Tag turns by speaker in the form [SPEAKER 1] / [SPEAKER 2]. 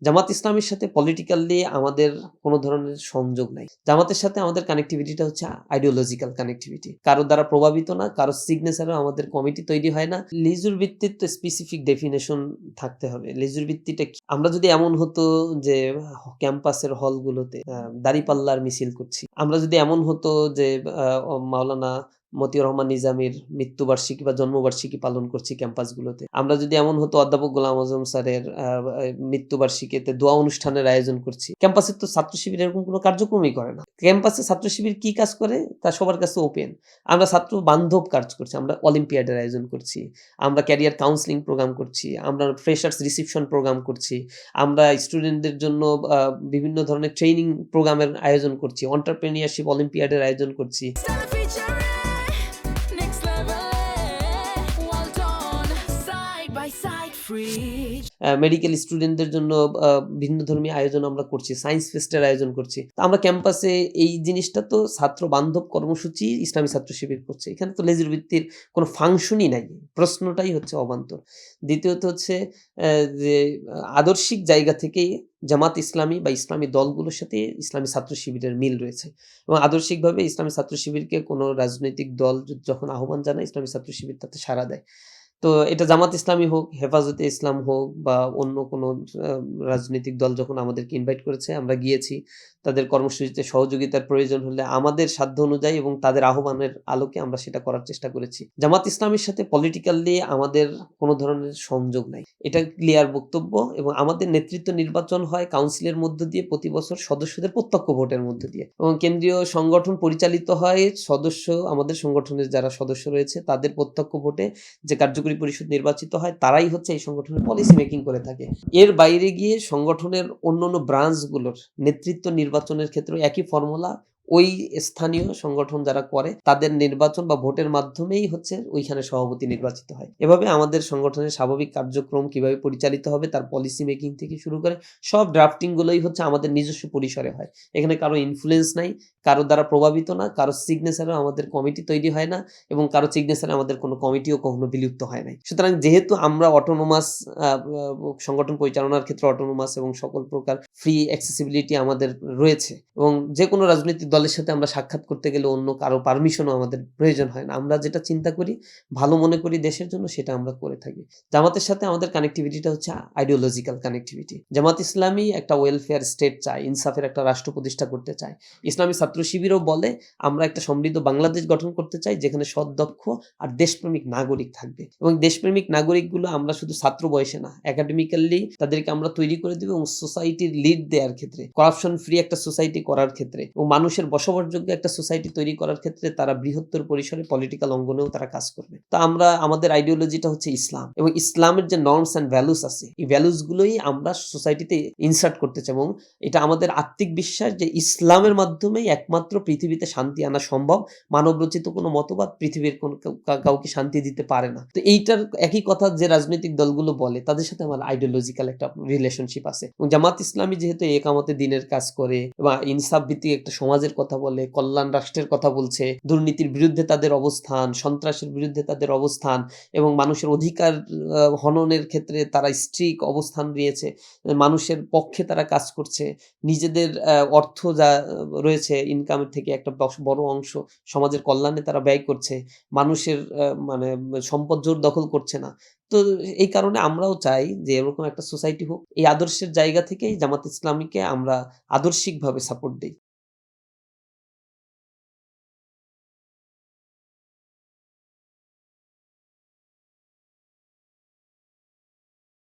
[SPEAKER 1] জামাত ইসলামের সাথে পলিটিক্যালি আমাদের কোনো ধরনের সংযোগ নাই। জামাতের সাথে আমাদের কানেক্টিভিটিটা হচ্ছে আইডিওলজিক্যাল কানেক্টিভিটি। কারো দ্বারা প্রভাবিত না, কারো সিগনেচারেও আমাদের কমিটি তৈরি হয় না। লিজুর ভিত্তির তো স্পেসিফিক ডেফিনিশন থাকতে হবে। লিজুর ভিত্তিটা কি? আমরা যদি এমন হতো যে ক্যাম্পাসের হলগুলোতে দাঁড়িপাল্লার মিছিল করছি। আমরা যদি এমন হতো যে মাওলানা মতিউর রহমান নিজামীর মৃত্যুবার্ষিকী বা জন্মবার্ষিকী পালন করছি ক্যাম্পাসগুলোতে। আমরা যদি এমন হতো অধ্যাপক গোলাম আজম স্যারের মৃত্যুবার্ষিকীতে দোয়া অনুষ্ঠানের আয়োজন করছি। ক্যাম্পাসের তো ছাত্র শিবির এরকম কোনো কার্যক্রমই করে না। ক্যাম্পাসে ছাত্র শিবির কি কাজ করে তা সবার কাছে ওপেন। আমরা ছাত্র বান্ধব কাজ করছি। আমরা অলিম্পিয়াডের আয়োজন করছি। আমরা ক্যারিয়ার কাউন্সেলিং প্রোগ্রাম করছি। আমরা ফ্রেশার্স রিসিপশন প্রোগ্রাম করছি। আমরা স্টুডেন্টদের জন্য বিভিন্ন ধরনের ট্রেনিং প্রোগ্রামের আয়োজন করছি। এন্টারপ্রেনিউরশিপ অলিম্পিয়াডের আয়োজন করছি। মেডিকেল স্টুডেন্টদের জন্য ভিন্নধর্মী আয়োজন আমরা করছি। সায়েন্স ফেস্টের আয়োজন করছি। তো আমরা ক্যাম্পাসে এই জিনিসটা তো ছাত্র বান্ধব কর্মসূচি ইসলামী ছাত্র শিবির করছে। এখানে তো লেজুর ভিত্তির কোনো ফাংশনই নাই। প্রশ্নটাই হচ্ছে অবান্তর। দ্বিতীয়ত হচ্ছে যে আদর্শিক জায়গা থেকেই জামাত ইসলামী বা ইসলামী দলগুলোর সাথে ইসলামী ছাত্র শিবিরের মিল রয়েছে। এবং আদর্শিকভাবে ইসলামী ছাত্র শিবিরকে কোনো রাজনৈতিক দল যখন আহ্বান জানায় ইসলামী ছাত্র শিবির তাতে সাড়া দেয়। তো এটা জামাত ইসলামী হোক, হেফাজতে ইসলাম হোক বা অন্য কোনো আ রাজনৈতিক দল যখন আমাদেরকে ইনভাইট করেছে আমরা গিয়েছি। তাদের কর্মসূচিতে সহযোগিতার প্রয়োজন হলে আমাদের সাধ্য অনুযায়ী এবং তাদের আহ্বানের আলোকে আমরা সেটা করার চেষ্টা করেছি। জামাত ইসলামের সাথে পলিটিক্যালি আমাদের কোনো ধরনের সংযোগ নাই। এটা ক্লিয়ার বক্তব্য এবং আমাদের নেতৃত্ব নির্বাচন হয় কাউন্সিলের মধ্য দিয়ে প্রতি বছর সদস্যদের প্রত্যক্ষ ভোটের মধ্য দিয়ে এবং কেন্দ্রীয় সংগঠন পরিচালিত হয় আমাদের সংগঠনের যারা সদস্য রয়েছে তাদের প্রত্যক্ষ ভোটে যে কার্যকরী পরিষদ নির্বাচিত হয় তারাই হচ্ছে এই সংগঠনের পলিসি মেকিং করে থাকে। এর বাইরে গিয়ে সংগঠনের অন্যান্য ব্রাঞ্চগুলোর নেতৃত্ব নির্বাচনের ক্ষেত্রেও একই ফর্মুলা ওই স্থানীয় সংগঠন যারা করে তাদের নির্বাচন বা ভোটের মাধ্যমেই হচ্ছে ওইখানে সভাপতি নির্বাচিত হয়। এভাবে আমাদের সংগঠনের স্বাভাবিক কার্যক্রম কিভাবে পরিচালিত হবে তার পলিসি মেকিং থেকে শুরু করে সব ড্রাফটিং গুলোই হচ্ছে আমাদের নিজস্ব পরিসরে হয়। এখানে কারো ইনফ্লুয়েন্স নাই, কারো দ্বারা প্রভাবিত না, কারো সিগনেচারেও আমাদের কমিটি তৈরি হয় না এবং কারো সিগনেচারে আমাদের কোনো কমিটিও কখনো বিলুপ্ত হয় নাই। সুতরাং যেহেতু আমরা অটোনোমাস সংগঠন পরিচালনার ক্ষেত্রে অটোনোমাস এবং সকল প্রকার ফ্রি অ্যাক্সেসিবিলিটি আমাদের রয়েছে এবং যেকোনো রাজনৈতিক দলের সাথে আমরা সাক্ষাৎ করতে গেলে অন্য কারো পারমিশনও আমাদের প্রয়োজন হয় না। আমরা যেটা চিন্তা করি, ভালো মনে করি দেশের জন্য সেটা আমরা করে থাকি। জামাতের সাথে আমাদের কানেক্টিভিটিটা হচ্ছে আইডিওলজিক্যাল কানেক্টিভিটি। জামাত ইসলামী একটা ওয়েলফেয়ার স্টেট চায়, ইনসাফের একটা রাষ্ট্র প্রতিষ্ঠা করতে চায়। ইসলামী ছাত্র শিবিরও বলে আমরা একটা সমৃদ্ধ বাংলাদেশ গঠন করতে চাই যেখানে সৎ, দক্ষ আর দেশপ্রেমিক নাগরিক থাকবে এবং দেশপ্রেমিক নাগরিকগুলো আমরা শুধু ছাত্র বয়সে না একাডেমিক্যালি তাদেরকে আমরা তৈরি করে দেব এবং সোসাইটির লিড দেওয়ার ক্ষেত্রে, করাপশন ফ্রি একটা সোসাইটি করার ক্ষেত্রে এবং মানুষের বসবাসযোগ্য একটা সোসাইটি তৈরি করার ক্ষেত্রে তারা বৃহত্তর পরিসরে পলিটিক্যাল অঙ্গনেও তারা কাজ করবে। তো আমরা আমাদের আইডিওলজিটা হচ্ছে ইসলাম এবং ইসলামের যে নর্মস অ্যান্ড ভ্যালুস আছে এই ভ্যালুস গুলোই আমরা সোসাইটিতে ইনসার্ট করতে চাই এবং এটা আমাদের আত্মিক বিশ্বাস যে ইসলামের মাধ্যমেই একমাত্র পৃথিবীতে শান্তি আনা সম্ভব। মানবরচিত কোনো মতবাদ পৃথিবীর কাউকে শান্তি দিতে পারে না। তো এইটার একই কথা যে রাজনৈতিক দলগুলো বলে তাদের সাথে আমার আইডিওলজিক্যাল একটা রিলেশনশিপ আছে এবং জামাত ইসলামী যেহেতু একামতে দিনের কাজ করে এবং ইনসাফ ভিত্তিক একটা সমাজের কথা বলে, কল্যাণ রাষ্ট্রের কথা বলছে, দুর্নীতির বিরুদ্ধে তাদের অবস্থান, সন্ত্রাসের বিরুদ্ধে তাদের অবস্থান এবং মানুষের অধিকার হননের ক্ষেত্রে তারা স্ট্রিক অবস্থান নিয়েছে, মানুষের পক্ষে তারা কাজ করছে, নিজেদের অর্থ যা রয়েছে ইনকামের থেকে একটা বড় অংশ সমাজের কল্যাণে তারা ব্যয় করছে, মানুষের মানে সম্পদ জোর দখল করছে না। তো এই কারণে আমরাও চাই যে এরকম একটা সোসাইটি হোক। এই আদর্শের জায়গা থেকেই জামাত ইসলামীকে আমরা আদর্শিকভাবে সাপোর্ট দেই।